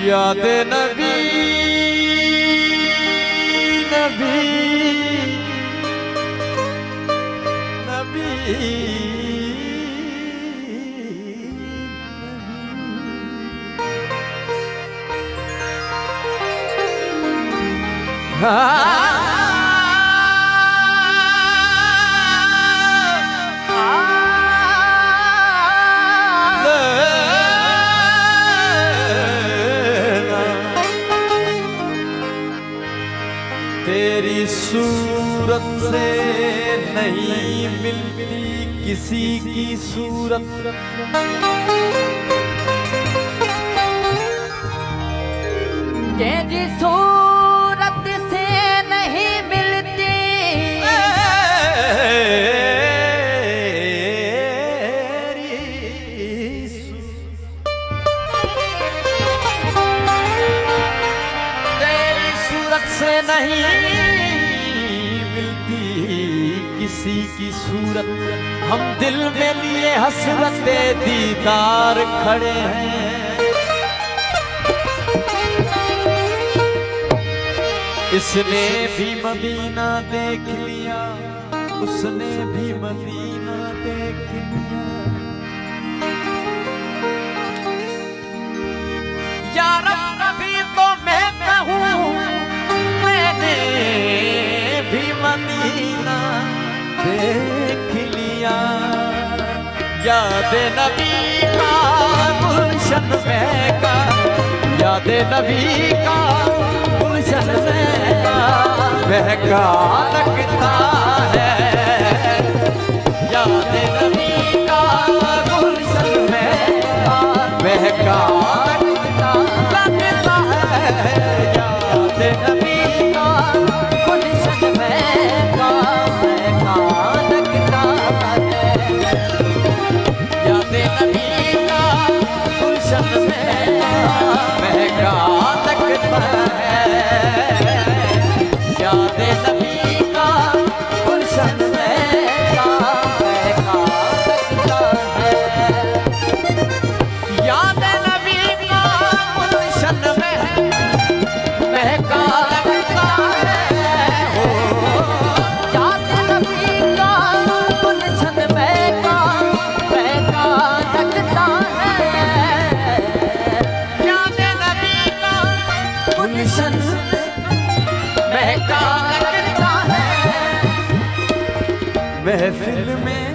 याद नबी नबी नबी तेरी सूरत से नहीं मिलती किसी की सूरत, तेरी सूरत से नहीं मिलती तेरी सूरत से नहीं मिलती किसी की सूरत। हम दिल में लिए हसरत दीदार खड़े हैं। इसने भी मदीना देख लिया, उसने भी मदीना देख लिया। यार कभी तो मैं कहूँ मैंने भी मदीना देख लिया। याद नबी का गुलशन महका, याद नबी का गुलशन महका लगता है। याद नबी का गुलशन महका लगता है। याद नबी का गुलशन महका लगता है। याद नबी का गुलशन महका लगता है। याद नबी का गुलशन महका लगता है। याद नबी का गुलशन महका लगता है। हो याद नबी का गुलशन महका लगता है। याद नबी का गुलशन महका लगता है। महफिल में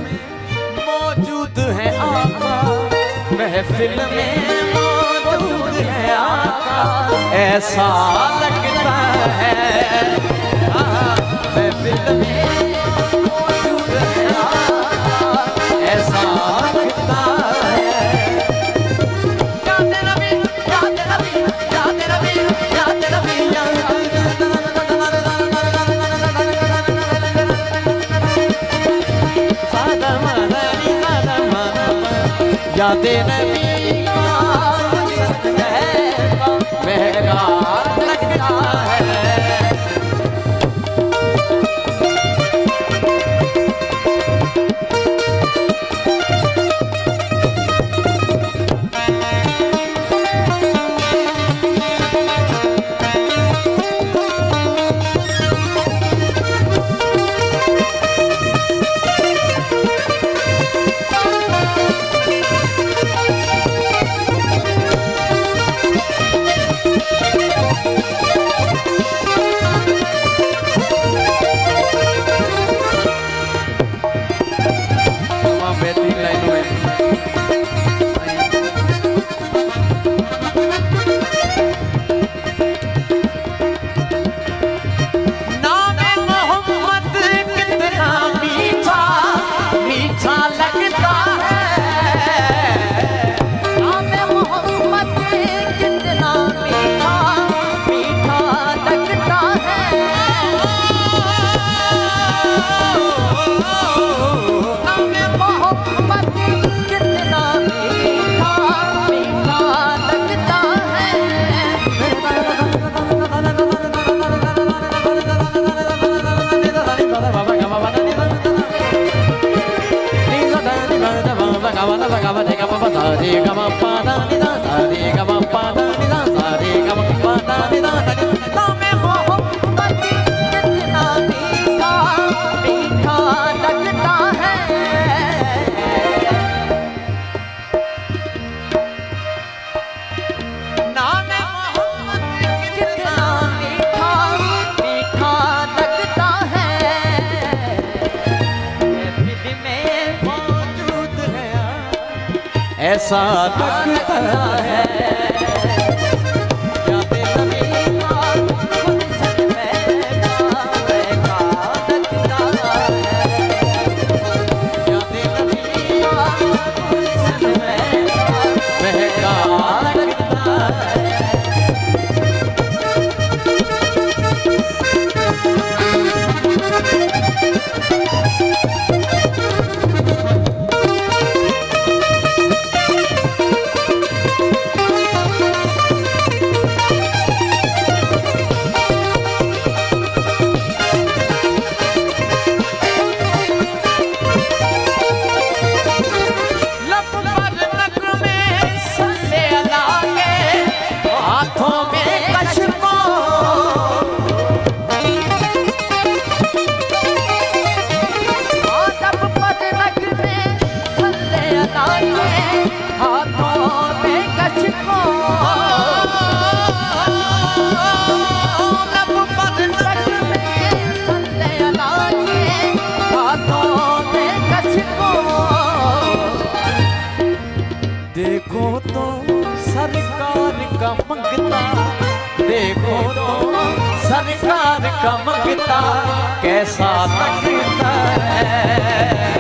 मौजूद है आका, महफिल में मौजूद है आका, ऐसा लगता है। महफिल में मौजूद है आका, ऐसा लगता है। याद नबी, याद नबी, याद नबी, याद नबी, याद नबी का गुलशन महका लगता है। ऐसा लगता है यादें नबी का गुलशन महका महका लगता है यादें नबी का गुलशन महका महका लगता है। लब पर नगमे सल्ले अला के हाथों में कशको लब पर नगमे सल्ले अला के हाथों में कशको लब पर नगमे सल्ले अला के हाथों में कशको देखो तो सरकार का मंगता, देखो तो सरकार का मंगता कैसा लगता है।